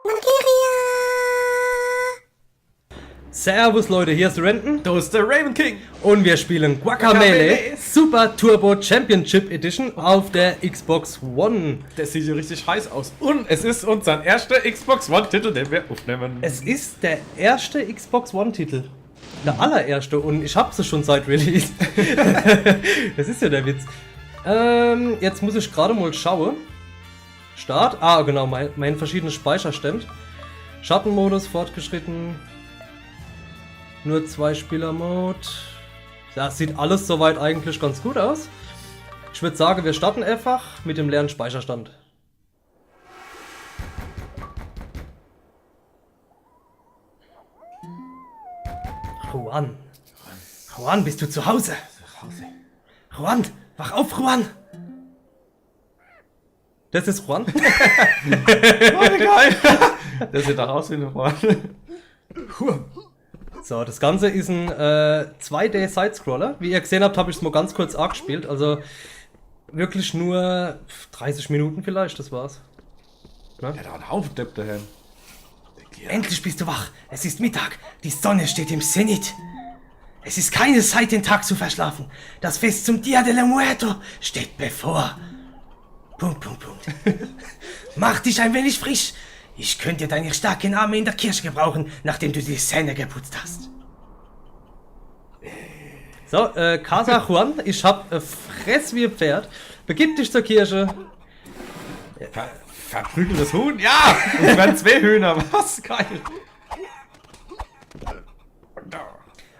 Valkyria! Servus Leute, hier ist Renton Da ist der Raven King. und wir spielen Guacamelee Super Turbo Championship Edition auf der Xbox One. Das sieht ja richtig heiß aus. Und es ist unser erster Xbox One-Titel, den wir aufnehmen. Es ist der erste Xbox One Titel. Der allererste und ich habe sie schon seit Release. Das ist ja der Witz. Jetzt muss ich gerade mal schauen. Start. Ah, genau, mein verschiedener Speicherstand. Schattenmodus fortgeschritten. Nur 2 Spieler-Mode. Das sieht alles soweit eigentlich ganz gut aus. Ich würde sagen, wir starten einfach mit dem leeren Speicherstand. Juan. Juan, bist du zu Hause? Juan, wach auf, Juan! Das ist Juan. Oh, wie geil. Das sieht doch aus wie eine Rolle. So, das Ganze ist ein 2D-Sidescroller. Wie ihr gesehen habt, habe ich es mal ganz kurz angespielt. Also wirklich nur 30 Minuten vielleicht, das war's. Ja, da ein Haufen Depp daheim. Endlich bist du wach. Es ist Mittag. Die Sonne steht im Zenit. Es ist keine Zeit, den Tag zu verschlafen. Das Fest zum Dia de la Muerto steht bevor. Punkt. Mach dich ein wenig frisch. Ich könnte deine starken Arme in der Kirche gebrauchen, nachdem du die Zähne geputzt hast. So, Casa Juan, ich hab Fress wie ein Pferd. Begib dich zur Kirche. Verprügeltes Huhn? Ja! Es werden 2 Hühner. Was? Geil.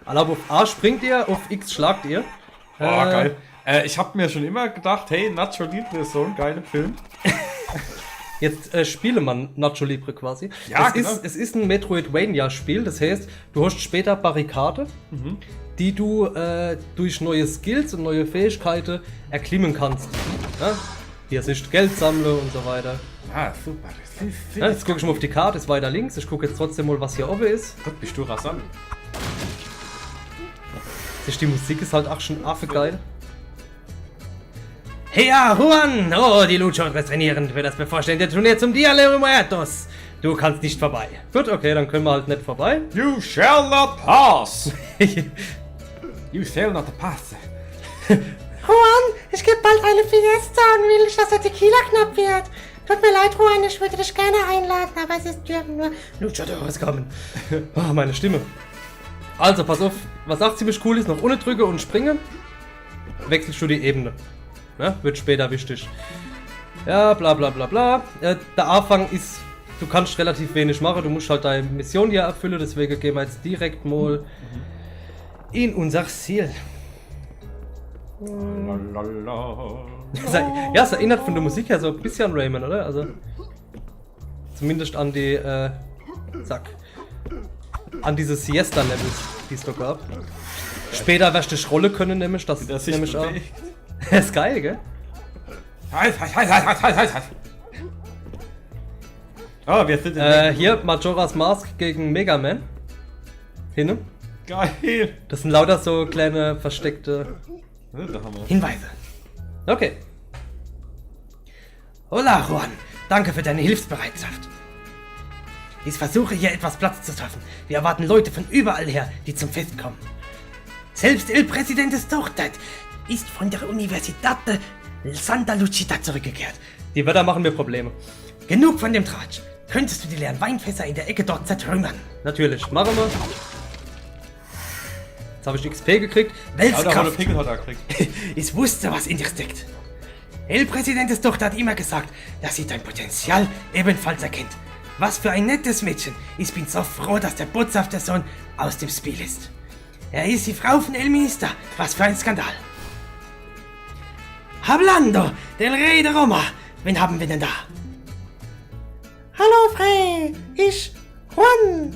Alle auf A springt ihr, auf X schlagt ihr. Oh, geil. Ich hab mir schon immer gedacht, hey, Nacho Libre ist so ein geiler Film. Jetzt spiele man Nacho Libre quasi. Ja, es, genau. es ist ein Metroidvania-Spiel, das heißt, du hast später Barrikade, die du durch neue Skills und neue Fähigkeiten erklimmen kannst. Ja? Hier ist Geld sammle und so weiter. Ah, super. Ja, jetzt gucke ich mal auf die Karte, ist weiter links. Ich gucke jetzt trotzdem mal, was hier oben ist. Gott, bist du rasant. Die Musik ist halt auch schon affegeil. Hey, Juan! Oh, die Luchadores trainieren für das bevorstehende Turnier zum Dia de los Muertos. Du kannst nicht vorbei. Gut, okay, dann können wir halt nicht vorbei. You shall not pass! You shall not pass. Juan, es gibt bald eine Fiesta und will nicht, dass der Tequila knapp wird. Tut mir leid, Juan, ich würde dich gerne einladen, aber es dürfen nur Luchadores kommen. Oh, meine Stimme. Also, pass auf, was auch ziemlich cool ist, noch ohne drücke und springen, wechselst du die Ebene. Ja, wird später wichtig. Ja, bla bla bla bla. Der Anfang ist, du kannst relativ wenig machen, du musst halt deine Mission hier erfüllen, deswegen gehen wir jetzt direkt mal in unser Ziel. Ja, es erinnert von der Musik her so ein bisschen an Rayman, oder? Also, zumindest an die, an diese Siesta-Levels, die es da gab. Später wirst du dich rollen können, nämlich, das Das sich nämlich auch. bewegt. Das ist geil, gell? Halt. Oh, wir sind in Hier Majora's Mask gegen Mega Man. Hinne. Geil. Das sind lauter so kleine versteckte Da haben wir. Hinweise. Okay. Hola, Juan. Danke für deine Hilfsbereitschaft. Ich versuche hier etwas Platz zu schaffen. Wir erwarten Leute von überall her, die zum Fest kommen. Selbst El Presidentes Tochter ist von der Universidad de Santa Lucita zurückgekehrt. Die Wörter machen mir Probleme. Genug von dem Tratsch. Könntest du die leeren Weinfässer in der Ecke dort zertrümmern? Natürlich. Machen wir. Jetzt habe ich XP gekriegt. Ja, da wurde Weltkraft. Pickel hat er gekriegt. Ich wusste, was in dir steckt. El Presidentes Tochter hat immer gesagt, dass sie dein Potenzial ebenfalls erkennt. Was für ein nettes Mädchen. Ich bin so froh, dass der boshafte Sohn aus dem Spiel ist. Er ist die Frau von El Minister. Was für ein Skandal. Hablando del Rey de Roma. Wen haben wir denn da? Hallo Frey, ich, Juan.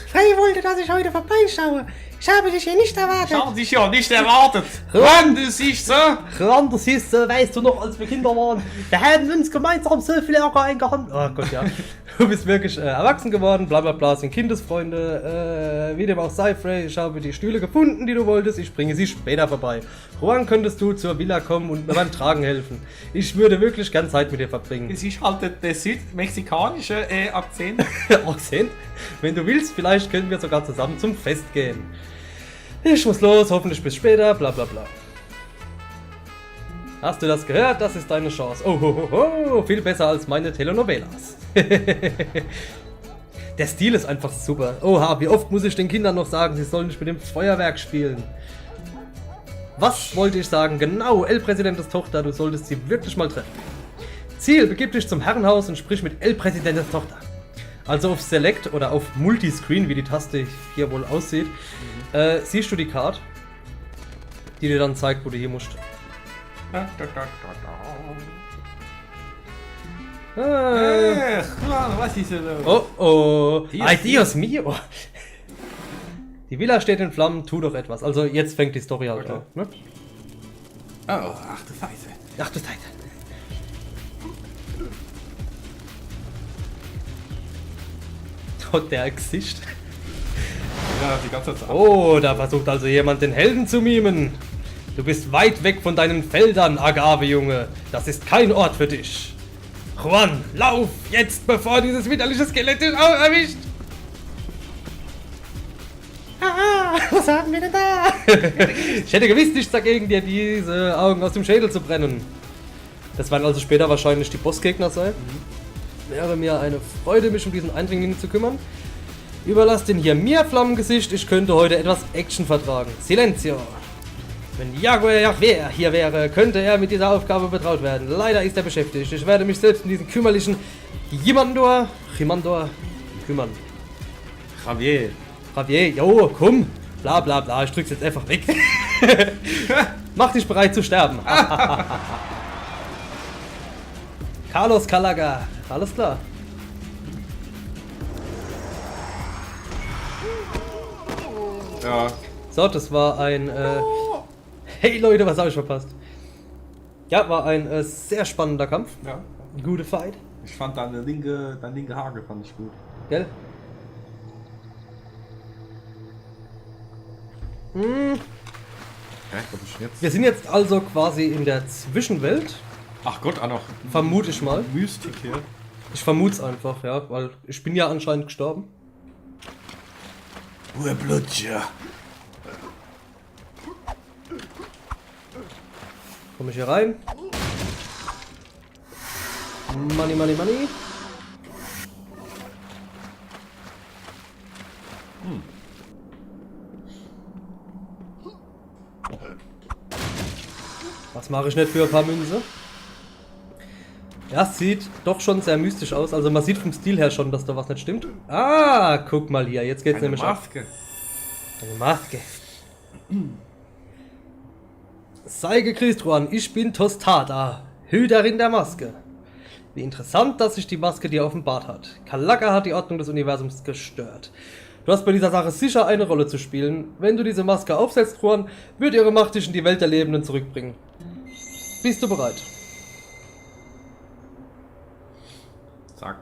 Frey wollte, dass ich heute vorbeischaue. Ich habe dich hier nicht erwartet. Haben dich ja nicht erwartet. Juan, du siehst so. Juan, du siehst, weißt du noch, als wir Kinder waren, wir haben uns gemeinsam so viel Ärger eingehandelt. Oh Gott, ja. Du bist wirklich erwachsen geworden, bla bla bla, sind Kindesfreunde, wie dem auch sei, Frey, ich habe die Stühle gefunden, die du wolltest, ich bringe sie später vorbei. Juan, könntest du zur Villa kommen und mir beim Tragen helfen? Ich würde wirklich gern Zeit mit dir verbringen. Es ist halt der südmexikanische Akzent. Akzent? Wenn du willst, vielleicht können wir sogar zusammen zum Fest gehen. Ich muss los, hoffentlich bis später, bla bla bla. Hast du das gehört? Das ist deine Chance. Oh, ho, ho, ho. Viel besser als meine Telenovelas. Der Stil ist einfach super. Oha, wie oft muss ich den Kindern noch sagen, sie sollen nicht mit dem Feuerwerk spielen. Was wollte ich sagen? Genau, El Presidentes Tochter, du solltest sie wirklich mal treffen. Ziel, begib dich zum Herrenhaus und sprich mit El Presidentes Tochter. Also auf Select oder auf Multiscreen, wie die Taste hier wohl aussieht, siehst du die Card, die dir dann zeigt, wo du hier musst. Juan, was ist denn los? Oh oh, Dios ay Dios mio. Die Villa steht in Flammen, tu doch etwas. Also jetzt fängt die Story halt an. Ne? Oh, ach du Scheiße. Ach du Scheiße. Und der Gesicht. Ja, die ganze Zeit. Oh, da versucht also jemand den Helden zu mimen. Du bist weit weg von deinen Feldern, Agave-Junge. Das ist kein Ort für dich. Juan, lauf jetzt, bevor dieses widerliche Skelett dich auch erwischt. Ah, was haben wir denn da? Ich hätte gewiss nichts dagegen, dir diese Augen aus dem Schädel zu brennen. Das werden also später wahrscheinlich die Bossgegner sein. Wäre mir eine Freude, mich um diesen Eindringling zu kümmern. Überlass den hier mir, Flammengesicht. Ich könnte heute etwas Action vertragen. Silenzio! Wenn Jaguar hier wäre, könnte er mit dieser Aufgabe betraut werden. Leider ist er beschäftigt. Ich werde mich selbst um diesen kümmerlichen Jimandor kümmern. Javier. Javier, jo, komm. Bla bla bla, ich drück's jetzt einfach weg. Mach dich bereit zu sterben. Carlos Calaga. Alles klar. Ja. So, das war ein... Hey Leute, was habe ich verpasst? Ja, war ein sehr spannender Kampf. Ja. Gute Fight. Ich fand deine linke Hage fand ich gut. Gell? Ja, was ist jetzt? Wir sind jetzt also quasi in der Zwischenwelt. Ach Gott, auch noch Vermute ich mal. Mystik hier. Ich vermute es einfach, ja, weil ich bin ja anscheinend gestorben. Urblutscher. Komme ich hier rein? Money, money, money. Was mache ich nicht für ein paar Münze? Ja, sieht doch schon sehr mystisch aus. Also man sieht vom Stil her schon, dass da was nicht stimmt. Ah, guck mal hier. Jetzt geht's Eine nämlich ab. Maske. Eine Maske. Sei gegrüßt, Juan. Ich bin Tostada, Hüterin der Maske. Wie interessant, dass sich die Maske dir offenbart hat. Calaga hat die Ordnung des Universums gestört. Du hast bei dieser Sache sicher eine Rolle zu spielen. Wenn du diese Maske aufsetzt, Juan, wird ihre Macht dich in die Welt der Lebenden zurückbringen. Bist du bereit? Zack.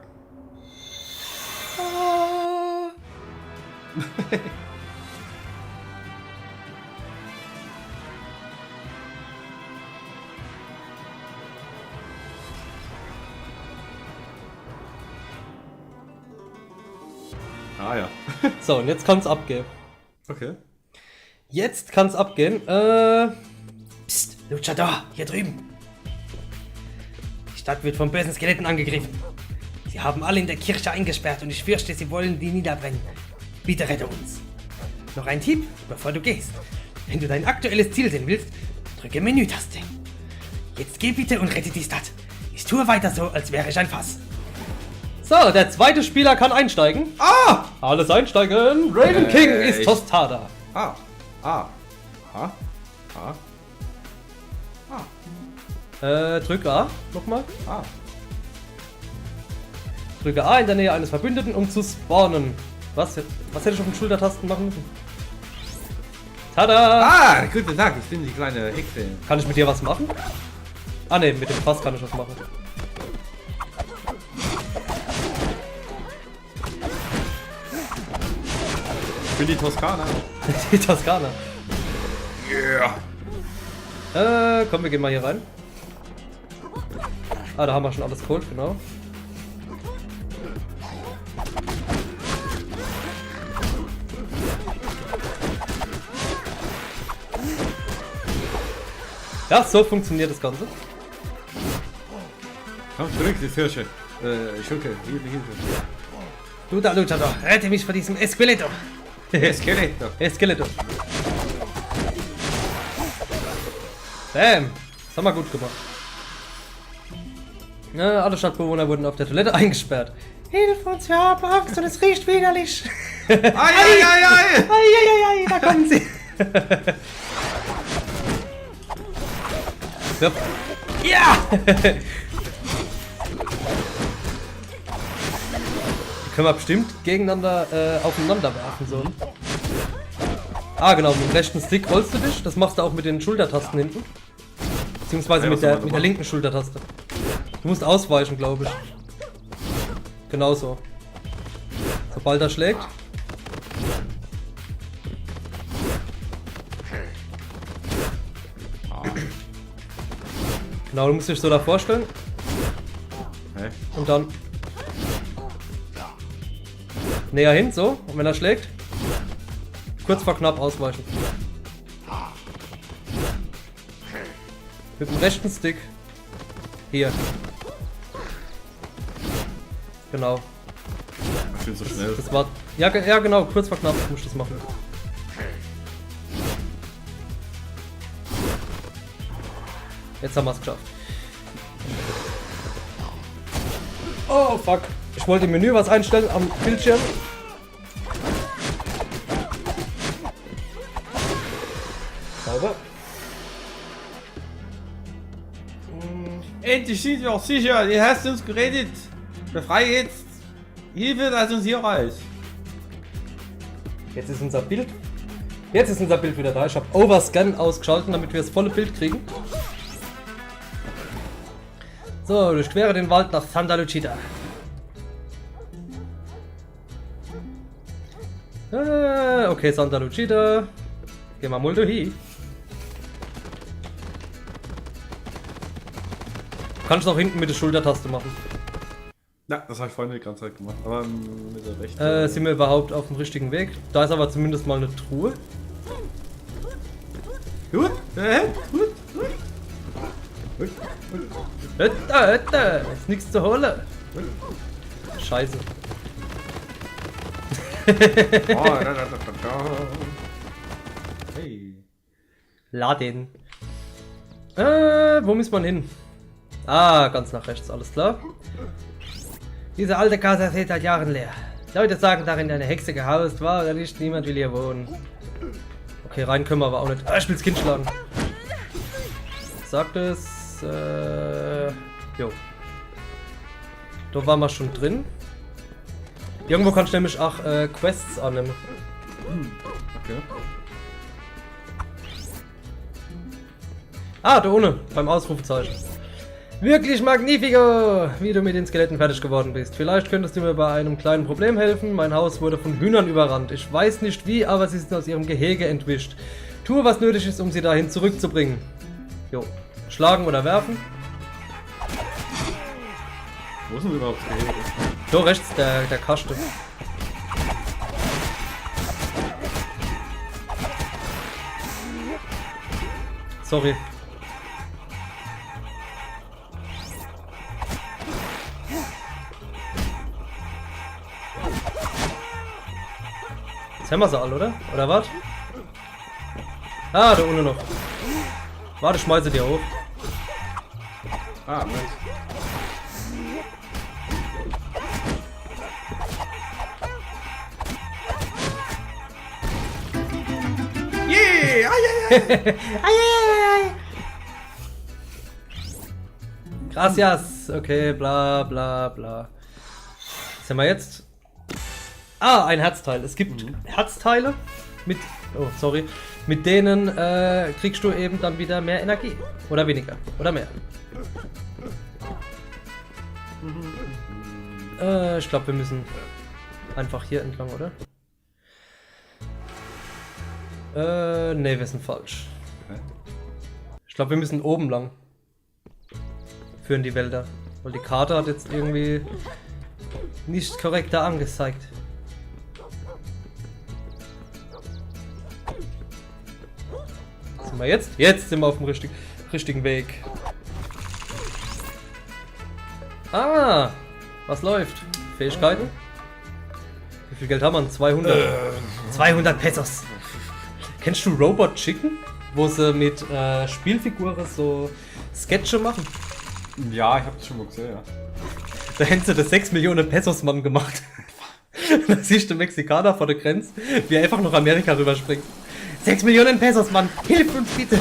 Ah ja. So, und jetzt kann's abgehen. Okay. Jetzt kann's abgehen. Psst, Luchador, hier drüben. Die Stadt wird von bösen Skeletten angegriffen. Sie haben alle in der Kirche eingesperrt und ich fürchte, sie wollen die niederbrennen. Bitte rette uns. Noch ein Tipp, bevor du gehst. Wenn du dein aktuelles Ziel sehen willst, drücke Menü-Taste. Jetzt geh bitte und rette die Stadt. Ich tue weiter so, als wäre ich ein Fass. So, der zweite Spieler kann einsteigen. Ah! Alles einsteigen. Raven King ist ich- Tostada. Ah. Ah. Ah. Ah. Drück A nochmal. Ah. Drücke A in der Nähe eines Verbündeten, um zu spawnen. Was hätte ich auf den Schultertasten machen müssen? Tada! Ah, guten Tag, ich bin die kleine Hexe. Kann ich mit dir was machen? Ah ne, mit dem Fass kann ich was machen. Ich bin die Toskana. Die Toskana. Yeah. Komm, wir gehen mal hier rein. Ah, da haben wir schon alles geholt, genau. Ja, so funktioniert das Ganze. Komm zurück, die Hirsche. Schurke, Hilfe. Du da, Luchador, rette mich vor diesem Esqueleto. Skeletor. Skeletor. Bam! Das haben wir gut gemacht. Ja, alle Stadtbewohner wurden auf der Toilette eingesperrt. Hilf uns, wir haben Angst und es riecht widerlich. Ei! Eieiei, da kommen sie. Ja. Ja! Die können wir bestimmt gegeneinander aufeinander werfen, so. Ah, genau, mit dem rechten Stick rollst du dich. Das machst du auch mit den Schultertasten hinten. Beziehungsweise Ja, mit der linken Schultertaste. Du musst ausweichen, glaube ich. Genau so. Sobald er schlägt. Genau, du musst dich so da vorstellen. Hä? Und dann näher hin, so. Und wenn er schlägt, kurz vor knapp ausweichen. Mit dem rechten Stick. Hier. Genau. Ich bin so schnell. Das war. Ja, ja genau, kurz vor knapp muss ich das machen. Jetzt haben wir es geschafft. Oh fuck. Ich wollte im Menü was einstellen am Bildschirm. Sauber. Endlich sind wir auch sicher, ihr hast uns geredet. Befreie jetzt Hilfe, dass uns hier reicht. Jetzt ist unser Bild. Jetzt ist unser Bild wieder da. Ich habe Overscan ausgeschaltet, damit wir das volle Bild kriegen. So, durchquere den Wald nach Santa Lucita. Okay, Santa Lucita. Gehen wir mal hin. Kannst du auch hinten mit der Schultertaste machen. Ja, das habe ich vorhin die ganze Zeit gemacht. Aber mit der rechten. Sind wir überhaupt auf dem richtigen Weg? Da ist aber zumindest mal eine Truhe. Gut, gut. Ist nichts zu holen. Scheiße. Oh, hey. Laden. Wo muss man hin? Ah, ganz nach rechts, alles klar. Diese alte Casa steht seit Jahren leer. Leute sagen, darin eine Hexe gehaust war oder nicht. Niemand will hier wohnen. Okay, rein können wir aber auch nicht. Ah, ich will's Kind schlagen. Sagt es. Jo. Da waren wir schon drin. Irgendwo kannst du nämlich auch Quests annehmen. Okay. Ah, da ohne, beim Ausrufezeichen. Wirklich magnifico, wie du mit den Skeletten fertig geworden bist. Vielleicht könntest du mir bei einem kleinen Problem helfen. Mein Haus wurde von Hühnern überrannt. Ich weiß nicht wie, aber sie sind aus ihrem Gehege entwischt. Tue, was nötig ist, um sie dahin zurückzubringen. Jo. Schlagen oder werfen. Wo ist denn überhaupt das Gehege? Da rechts, der Kaste. Sorry. Jetzt haben wir sie alle, oder? Oder was? Ah, da unten noch. Warte, schmeiße dir hoch. Ah, nice. Yeah! Gracias. Okay, bla bla bla. Was haben wir jetzt? Ah, ein Herzteil. Es gibt Herzteile. Mit denen kriegst du eben dann wieder mehr Energie. Oder weniger. Oder mehr. Ich glaube, wir müssen einfach hier entlang, oder? Ne, wir sind falsch. Ich glaube, wir müssen oben lang. Führen die Wälder. Weil die Karte hat jetzt irgendwie nicht korrekter angezeigt. Sind wir jetzt? Jetzt sind wir auf dem richtigen Weg. Ah, was läuft? Fähigkeiten? Wie viel Geld haben wir? 200. 200 Pesos. Kennst du Robot Chicken? Wo sie mit Spielfiguren so Sketche machen? Ja, ich hab das schon mal gesehen, ja. Da hätten sie das 6 Millionen Pesos Mann gemacht. Da siehst du den Mexikaner vor der Grenze, wie er einfach nach Amerika rüberspringt. 6 Millionen Pesos, Mann. Hilf uns bitte.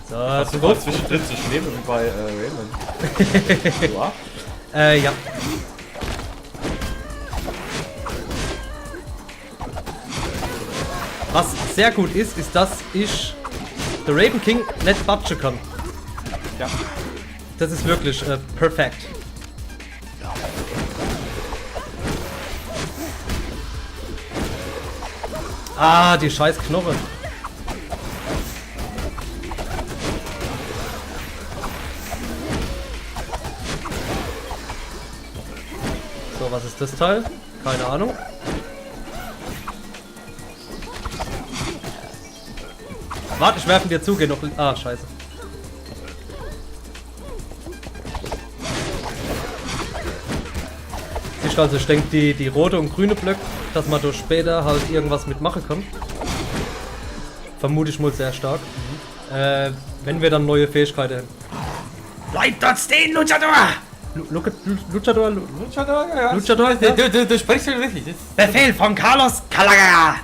So, Hast du mal zwischendrin zu schweben wie bei Raymond? ja. Was sehr gut ist, ist, dass ich The Raven King nicht batschen kann. Ja. Das ist wirklich perfekt. Ah, die scheiß Knochen. So, was ist das Teil? Keine Ahnung. Warte, ich werfe dir zu, geh noch. Ah, scheiße. Siehst du, also ich denke, die rote und grüne Blöcke, dass man da später halt irgendwas mitmachen kann. Vermute ich mal sehr stark. Wenn wir dann neue Fähigkeiten haben. Bleib dort stehen, Luchador! Luchador? Luchador, ja. Luchador? Ja? Du sprichst schon richtig. Befehl von Carlos Calaga!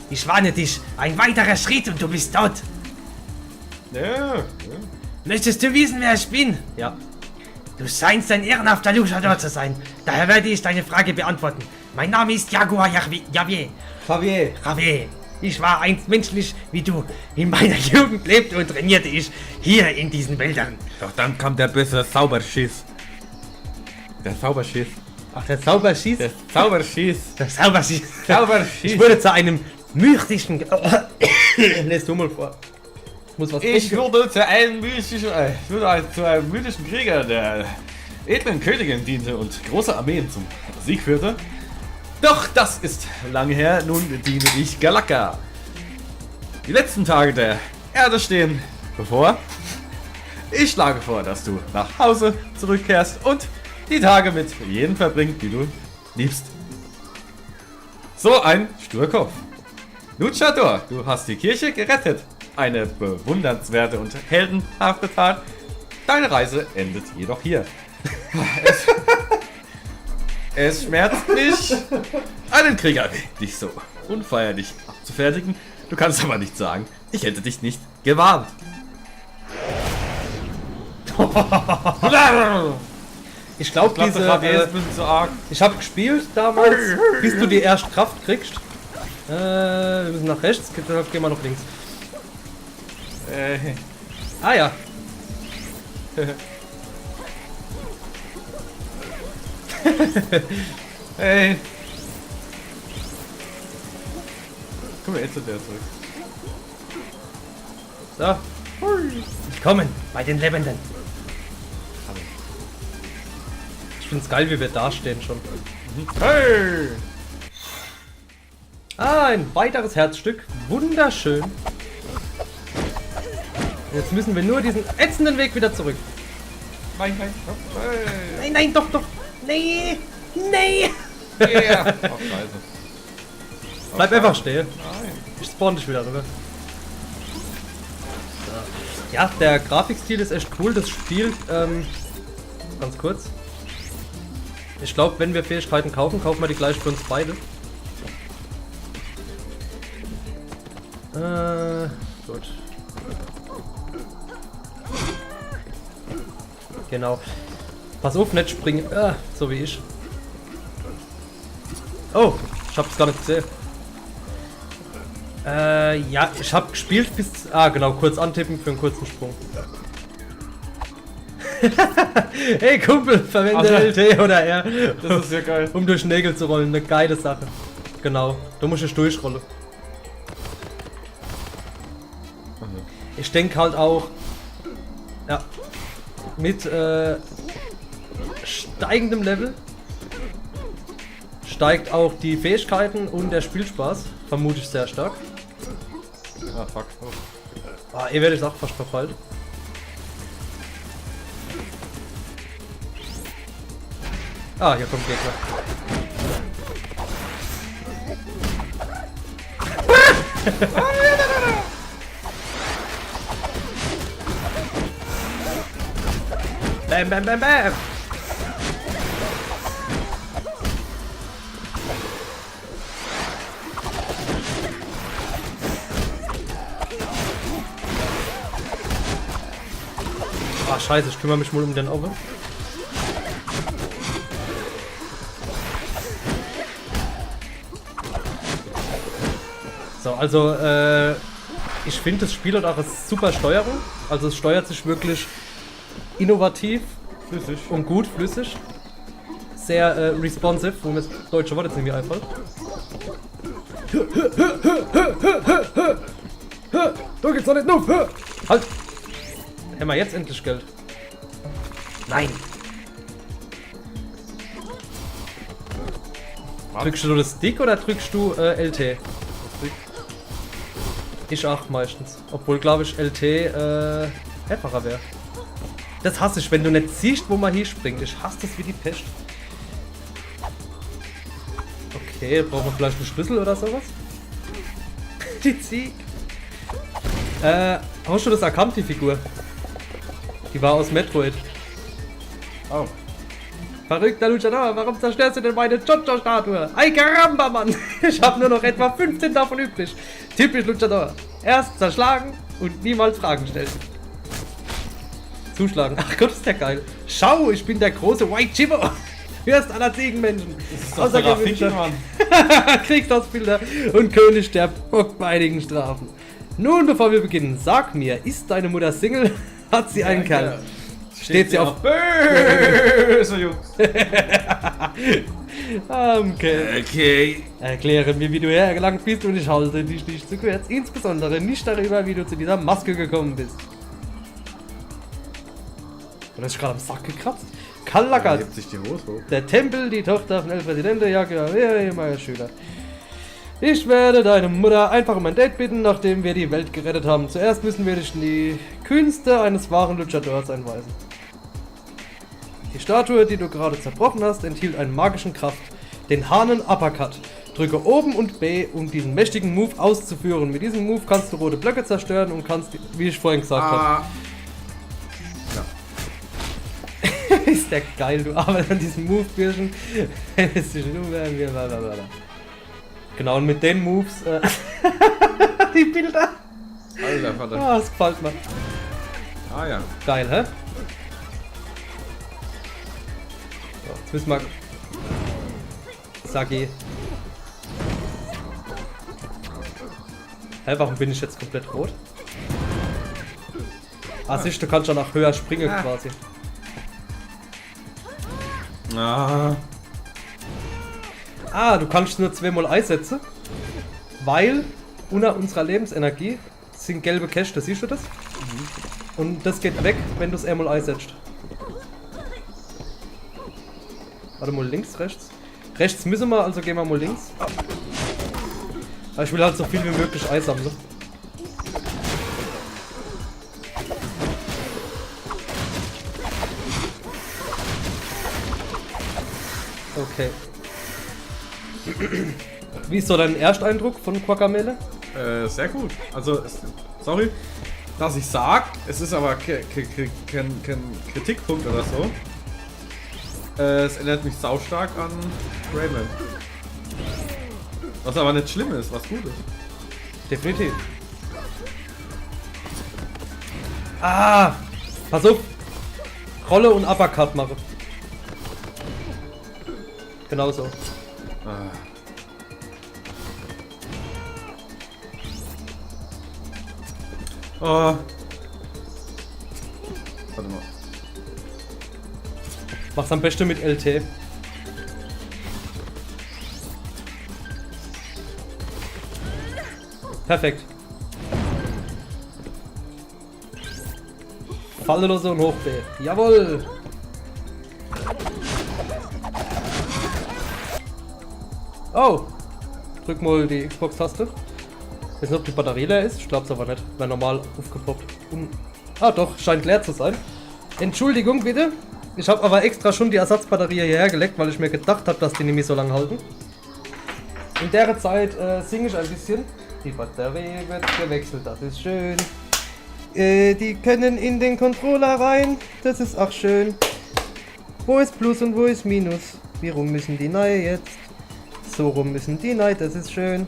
Ich warne dich, ein weiterer Schritt und du bist tot. Ja. Möchtest du wissen, wer ich bin? Ja. Du scheinst ein ehrenhafter Luchador zu sein. Daher werde ich deine Frage beantworten. Mein Name ist Jaguar Javier. Javier. Ich war einst menschlich wie du. In meiner Jugend lebte und trainierte ich hier in diesen Wäldern. Doch dann kam der böse Zauberschiss. Der Zauberschiss. Ach, der Zauberschieß? Der Zauberschiss. Der Zauberschiss. Zauberschiss. Ich wurde zu einem mystischen... Lest du mal vor. Muss was Ich wurde zu einem mythischen Krieger, der edlen Königin diente und große Armeen zum Sieg führte. Doch das ist lange her, nun diene ich Galaka. Die letzten Tage der Erde stehen bevor. Ich schlage vor, dass du nach Hause zurückkehrst und die Tage mit jedem verbringst, die du liebst. So ein Sturkopf. Luchador, du hast die Kirche gerettet. Eine bewundernswerte und heldenhafte Tat. Deine Reise endet jedoch hier. Es schmerzt mich, einen Krieger wie dich so unfeierlich abzufertigen. Du kannst aber nicht sagen, ich hätte dich nicht gewarnt. Ich glaube, ich habe gespielt damals, bis du die erste Kraft kriegst. Wir müssen nach rechts, gehen wir nach links. Ah ja. Hey. Komm mal jetzt zu der zurück. So. Willkommen bei den Lebenden. Ich find's geil, wie wir dastehen schon. Hey! Ah, ein weiteres Herzstück. Wunderschön. Jetzt müssen wir nur diesen ätzenden Weg wieder zurück. Hey! Nein, nein, doch, doch. Nee. Nee. Yeah. Oh, scheiße. Bleib einfach stehen. Nein. Ich spawn dich wieder rüber. Ja, der Grafikstil ist echt cool. Das Spiel, ganz kurz. Ich glaube, wenn wir Fähigkeiten kaufen, kaufen wir die gleich für uns beide. Gut. Genau. Pass auf, nicht springen. So wie ich. Oh, ich hab's gar nicht gesehen. Ja, ich hab gespielt bis... Ah, genau, kurz antippen für einen kurzen Sprung. Hey Kumpel, verwende LT oder R. Das ist ja geil. Um durch Nägel zu rollen, eine geile Sache. Genau, du musst dich durchrollen. Ich denke halt auch, ja, mit steigendem Level steigt auch die Fähigkeiten und der Spielspaß, vermute ich sehr stark. Ah, fuck. Oh. Ah, ihr werdet auch fast verfallen. Ah, hier kommt Gegner. Bam, bam, bam, bam! Ah, scheiße, ich kümmere mich mal um den Auge. So, also, ich finde, das Spiel hat auch eine super Steuerung. Also, es steuert sich wirklich innovativ Flüssig. und gut, flüssig. Sehr responsive, wo mir das deutsche Wort jetzt nicht mehr einfällt. Da geht's doch nicht noch! Halt! Haben wir jetzt endlich Geld? Nein! Drückst du das Stick oder drückst du LT? Stick. Ich auch meistens. Obwohl, glaube ich, LT einfacher wäre. Das hasse ich, wenn du nicht siehst, wo man hier springt. Ich hasse das wie die Pest. Okay, brauchen wir vielleicht einen Schlüssel oder sowas? Die Zieg. Hast du das erkannt, die Figur? Die war aus Metroid. Oh. Verrückter Luchador, warum zerstörst du denn meine Jojo-Statue? Ay caramba, Mann! Ich habe nur noch etwa 15 davon übrig. Typisch Luchador. Erst zerschlagen und niemals Fragen stellen. Zuschlagen. Ach Gott, ist der geil. Schau, ich bin der große White Chibo. Fürst aller Ziegenmenschen. Außergewöhnlicher Kriegsausbilder und König der bockbeinigen Strafen. Nun, bevor wir beginnen, sag mir, ist deine Mutter Single? Hat sie einen Kerl? Steht sie auf böse Jungs. Okay. Erkläre mir, wie du hergelangt bist und ich halte dich nicht zu kurz. Insbesondere nicht darüber, wie du zu dieser Maske gekommen bist. Oder ist ich gerade am Sack gekratzt? Kallakat. Hebt sich die Hose hoch. Der Tempel, die Tochter von El Presidente, ja, mein Schüler. Ich werde deine Mutter einfach um ein Date bitten, nachdem wir die Welt gerettet haben. Zuerst müssen wir dich in die Künste eines wahren Luchadors einweisen. Die Statue, die du gerade zerbrochen hast, enthielt einen magischen Kraft, den Hanen Uppercut. Drücke oben und B, um diesen mächtigen Move auszuführen. Mit diesem Move kannst du rote Blöcke zerstören und kannst, wie ich vorhin gesagt habe. Ja. Ist der geil, du arbeitest an diesem Move, Birschen. Genau, und mit den Moves, die Bilder. Alter, Vater. Ah, das gefällt mir. Ah ja. Geil, hä? So, jetzt müssen wir... Sagi. Hä, warum bin ich jetzt komplett rot? Ah, siehst du, kannst schon nach höher springen quasi. Ah, du kannst nur zweimal einsetzen, weil unter unserer Lebensenergie sind gelbe Käste, siehst du das? Und das geht weg, wenn du es einmal einsetzt. Warte mal, links, rechts. Rechts müssen wir, also gehen wir mal links. Aber ich will halt so viel wie möglich einsammeln. Okay. Wie ist so dein Ersteindruck von Guacamele? Sehr gut. Also, sorry, dass ich sag, es ist aber kein Kritikpunkt oder so. Es erinnert mich saustark an Rayman. Was aber nicht schlimm ist, was gut ist. Definitiv. Ah! Pass auf! Rolle und Uppercut mache. Genau so. Oh. Warte mal. Mach's am besten mit LT. Perfekt. Fallelose und Hoch B. Jawohl! Oh! Drück mal die Xbox-Taste. Ich weiß nicht, ob die Batterie leer ist. Ich glaube es aber nicht. Wäre normal aufgepoppt. Ah doch, scheint leer zu sein. Entschuldigung bitte. Ich habe aber extra schon die Ersatzbatterie hierher gelegt, weil ich mir gedacht habe, dass die nämlich so lange halten. In der Zeit singe ich ein bisschen. Die Batterie wird gewechselt, das ist schön. Die können in den Controller rein, das ist auch schön. Wo ist Plus und wo ist Minus? Wie rum müssen die neu jetzt? So rum müssen die neu, das ist schön.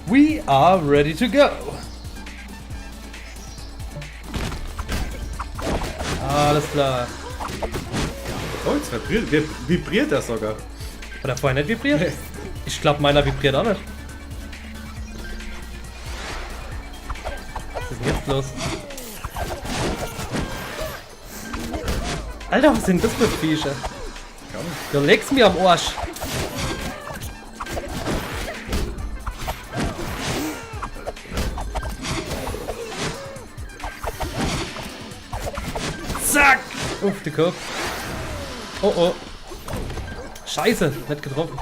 We are ready to go. Alles klar. Oh, jetzt vibriert das sogar. Hat er vorher nicht vibriert? Ich glaube, meiner vibriert auch nicht. Was ist denn jetzt los? Alter, was sind das für Viecher? Du legst mir am Arsch. Zack! Uff, die Kopf. Oh oh. Scheiße, nicht getroffen.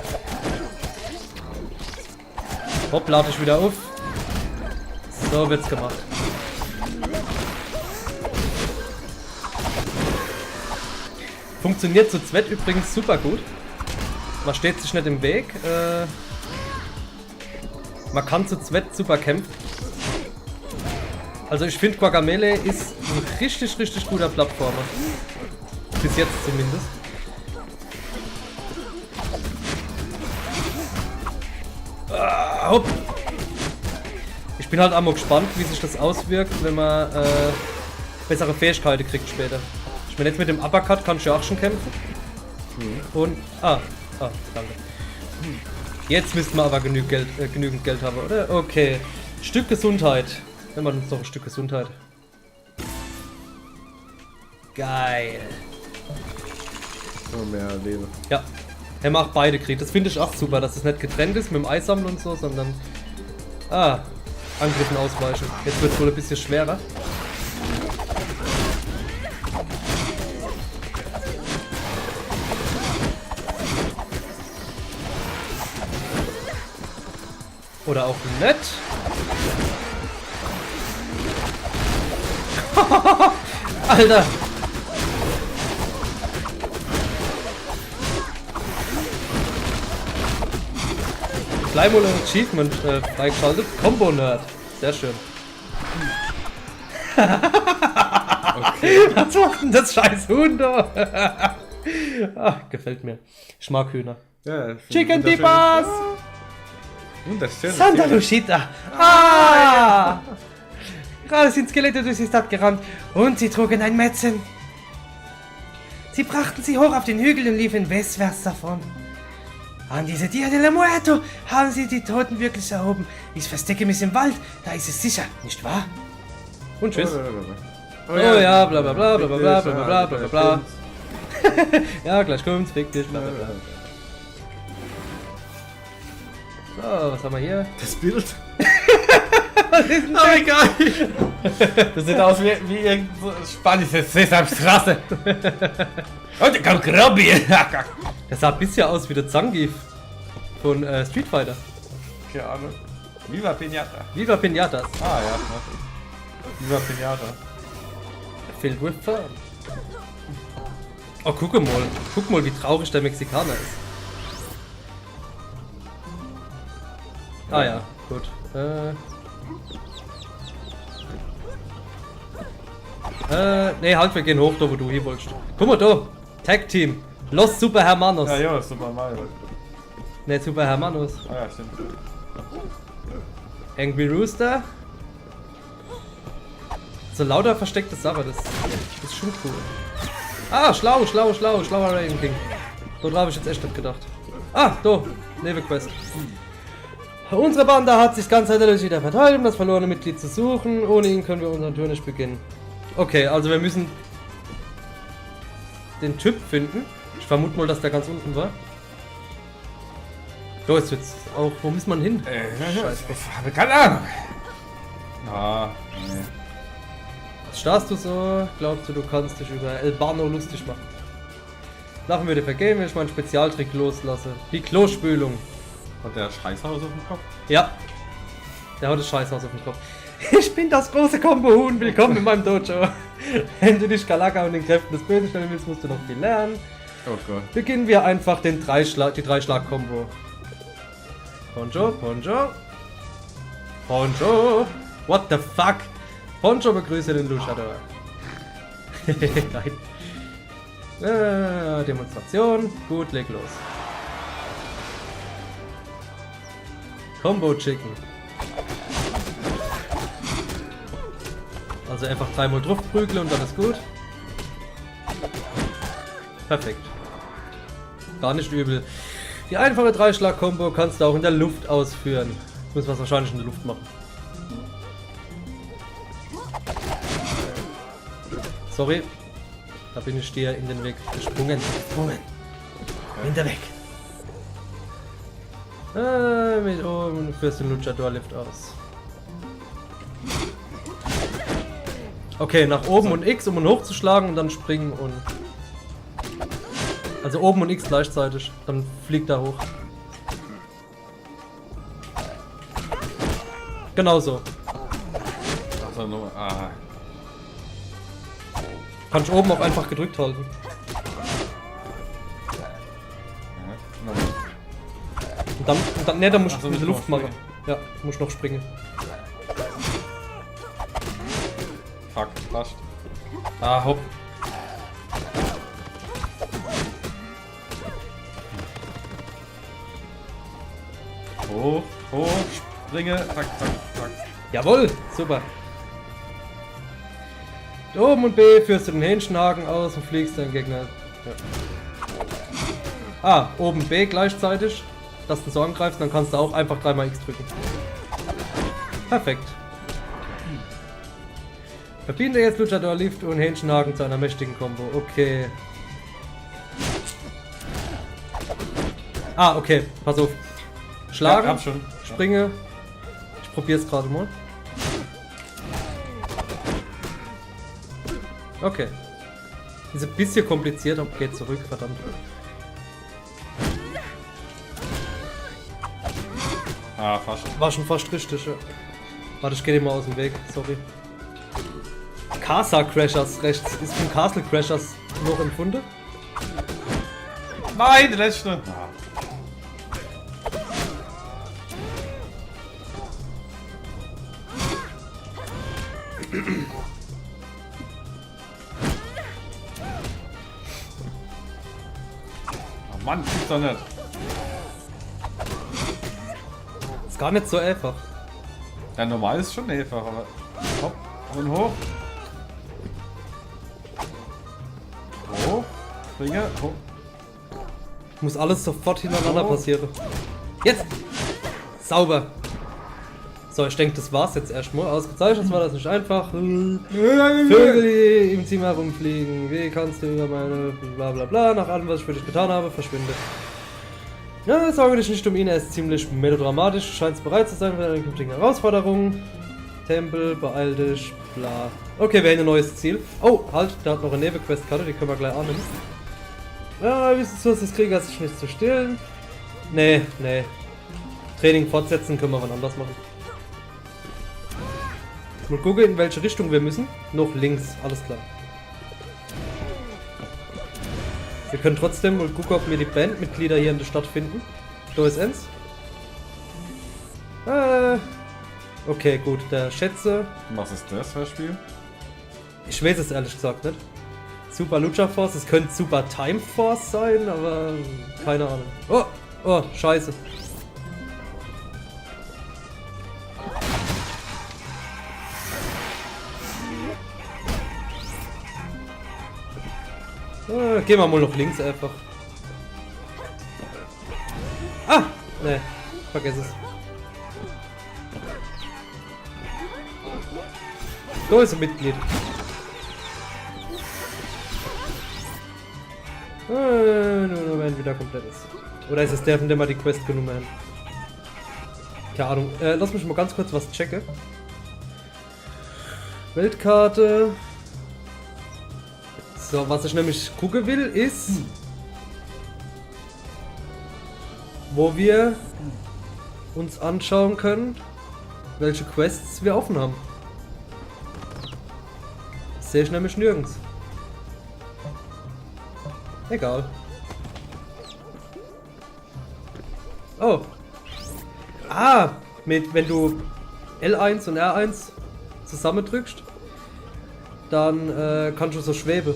Hopp, lade ich wieder auf. So wird's gemacht. Funktioniert zu zweit übrigens super gut. Man steht sich nicht im Weg. Man kann zu zweit super kämpfen. Also ich finde Guacamelee ist ein richtig guter Plattformer. Bis jetzt zumindest. Hopp. Ich bin halt einmal gespannt, wie sich das auswirkt, wenn man bessere Fähigkeiten kriegt später. Ich meine, jetzt mit dem Uppercut kann ich ja auch schon kämpfen. Und. Danke. Jetzt müssten wir aber genügend Geld haben, oder? Okay. Stück Gesundheit. Nehmen wir uns doch ein Stück Gesundheit. Geil. Oh, mehr Leben. Ja. Er macht beide Krieg. Das finde ich auch super, dass es nicht getrennt ist mit dem Eissammeln und so, sondern. Angriffen ausweichen. Jetzt wird es wohl ein bisschen schwerer. Oder auch nicht. Alter! Gleich mal ein Achievement freigeschaltet. Combo Nerd. Sehr schön. Okay. Was macht denn das scheiß Huhn da? Gefällt mir. Ich mag Hühner. Ja, Chicken Dippers! Wunderschön. Santa Lucia! Ah! Gerade sind Skelette durch die Stadt gerannt und sie trugen ein Metzen. Sie brachten sie hoch auf den Hügel und liefen westwärts davon. An diese Dia de la Muerto haben sie die Toten wirklich erhoben. Ich verstecke mich im Wald, da ist es sicher, nicht wahr? Und tschüss. Oh ja, bla bla bla bla bla bla bla bla bla bla. Ja, gleich kommt's, fick dich, bla bla bla. So, was haben wir hier? Das Bild. Aber egal. Das sieht aus wie irgendeine spanische Sesamstraße. Und da kommt Robby. Das sah ein bisschen aus wie der Zangief von Street Fighter. Keine Ahnung. Viva Pinata. Viva Pinatas. Ah ja. Viva Pinata. Filled with fun. Oh, guck mal, wie traurig der Mexikaner ist. Ah ja, gut. Nee, halt, wir gehen hoch, da wo du hier wolltest. Guck mal da, Tag Team. Los Super Hermanos. Ja, Super Mario. Ne, Super Hermanos. Ah ja, stimmt. Angry Rooster. So lauter versteckte Sache, das ist schon cool. Ah, schlauer Raven King. So habe ich jetzt echt nicht gedacht. Ah, da, Nebenquest. Unsere Bande hat sich ganz eindeutig wieder verteilt, um das verlorene Mitglied zu suchen. Ohne ihn können wir unseren Tour nicht beginnen. Okay, also wir müssen den Typ finden. Ich vermute mal, dass der ganz unten war. So, jetzt wird's auch. Wo muss man hin? Scheiße. Ich habe keine Ahnung. Ah, nee. Starrst du so? Glaubst du, du kannst dich über Albano lustig machen? Lachen würde vergehen, wenn ich meinen Spezialtrick loslasse. Die Klospülung. Hat der Scheißhaus auf dem Kopf? Ja. Der hat das Scheißhaus auf dem Kopf. Ich bin das große Kombo-Huhn. Willkommen in meinem Dojo. Wenn du dich Galaka und den Kräften des Bösen stellen willst, musst du noch viel lernen. Oh Gott. Beginnen wir einfach die 3-Schlag-Kombo. Poncho, Poncho. Poncho. What the fuck? Poncho begrüße den Luchador. Nein. Demonstration. Gut, leg los. Combo Chicken. Also einfach 3-mal drauf prügeln und dann ist gut. Perfekt. Gar nicht übel. Die einfache 3-Schlag-Kombo kannst du auch in der Luft ausführen. Muss man wahrscheinlich in der Luft machen. Sorry. Da bin ich dir in den Weg gesprungen. Hinter weg. Mit oben führst den Luchador Lift aus. Okay, nach oben und X, um ihn hochzuschlagen und dann springen und... Also oben und X gleichzeitig, dann fliegt er hoch. Genau so. Achso, nur. Ah. Kann ich oben auch einfach gedrückt halten. Und dann ne, dann muss ich in die Luft machen. Ja, muss noch springen. Fuck, fast. Ah, hopp. Hoch, hoch, springe, zack, zack, zack. Jawohl, super. Oben und B führst du den Hähnchenhaken aus und fliegst deinen Gegner. Ja. Ah, oben B gleichzeitig, dass du so angreifst, dann kannst du auch einfach 3-mal X drücken. Perfekt. Verbinde jetzt Luchador Lift und Hähnchenhaken zu einer mächtigen Combo. Okay. Ah, okay, pass auf. Schlagen, Ja, hab schon. springe. Ich probiere es gerade mal. Okay. Ist ein bisschen kompliziert, aber geht zurück, verdammt. Ah, fast. War schon fast richtig, ja. Warte, ich geh dir mal aus dem Weg, sorry. Casa Crashers rechts. Ist von Castle Crashers noch empfunden? Nein, der letzte. Ah. Oh Mann, gibt's doch nicht. Ist gar nicht so einfach. Ja, normal ist schon einfach, aber. Hopp und hoch. Hoch. Springe, hoch. Muss alles sofort hintereinander passieren. Jetzt! Sauber! So, ich denke, das war's jetzt erstmal. Ausgezeichnet war das nicht einfach. Vögel, die im Zimmer rumfliegen. Wie kannst du über meine bla bla bla, nach allem, was ich für dich getan habe, verschwinde. Ja, sorge dich nicht um ihn, er ist ziemlich melodramatisch. Du scheinst bereit zu sein für eine künftige Herausforderung. Tempel, beeil dich, bla. Okay, wir haben ein neues Ziel. Oh, halt, da hat noch eine Nebenquestkarte, die können wir gleich annehmen. Ja, wie ist es des Kriegers, sich nicht zu stillen? Nee, nee. Training fortsetzen können wir wann anders machen. Mal gucken, in welche Richtung wir müssen. Noch links, alles klar. Wir können trotzdem mal gucken, ob wir die Bandmitglieder hier in der Stadt finden. Da ist eins. Okay, gut, der Schätze. Was ist das für ein Spiel? Ich weiß es ehrlich gesagt nicht. Super Lucha Force, es könnte Super Time Force sein, aber keine Ahnung. Oh, oh, scheiße. Gehen wir mal noch links einfach. Ah! Ne, vergiss es. Da ist ein Mitglied. Nur wenn wieder komplett ist. Oder ist es der, von dem wir die Quest genommen haben? Keine Ahnung. Lass mich mal ganz kurz was checken. Weltkarte. So, was ich nämlich gucken will, ist, wo wir uns anschauen können, welche Quests wir offen haben. Das sehe ich nämlich nirgends. Egal. Oh. Ah, wenn du L1 und R1 zusammendrückst, dann kannst du so schweben,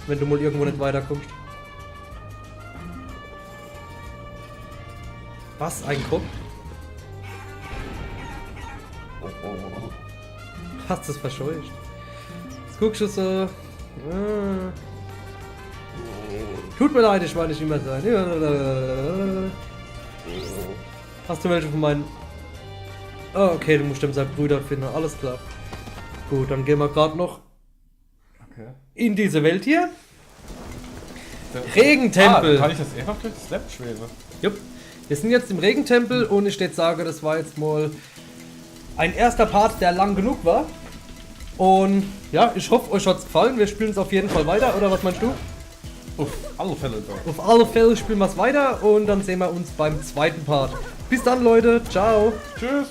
wenn du mal irgendwo nicht weiterkommst. Was? Ein Kopf? Hast du es verscheucht? Jetzt guckst du so. Tut mir leid, ich war nicht immer sein. Hast du welche von meinen... Oh, okay, du musst seinen Brüder finden, alles klar. Gut, dann gehen wir gerade noch in diese Welt hier. Regentempel. Kann ich das einfach durch Slap schweben? Jupp. Wir sind jetzt im Regentempel und ich steht sage, das war jetzt mal ein erster Part, der lang genug war. Und ja, ich hoffe, euch hat es gefallen. Wir spielen es auf jeden Fall weiter, oder was meinst du? Auf alle Fälle. Doch. Auf alle Fälle spielen wir es weiter und dann sehen wir uns beim zweiten Part. Bis dann, Leute. Ciao. Tschüss.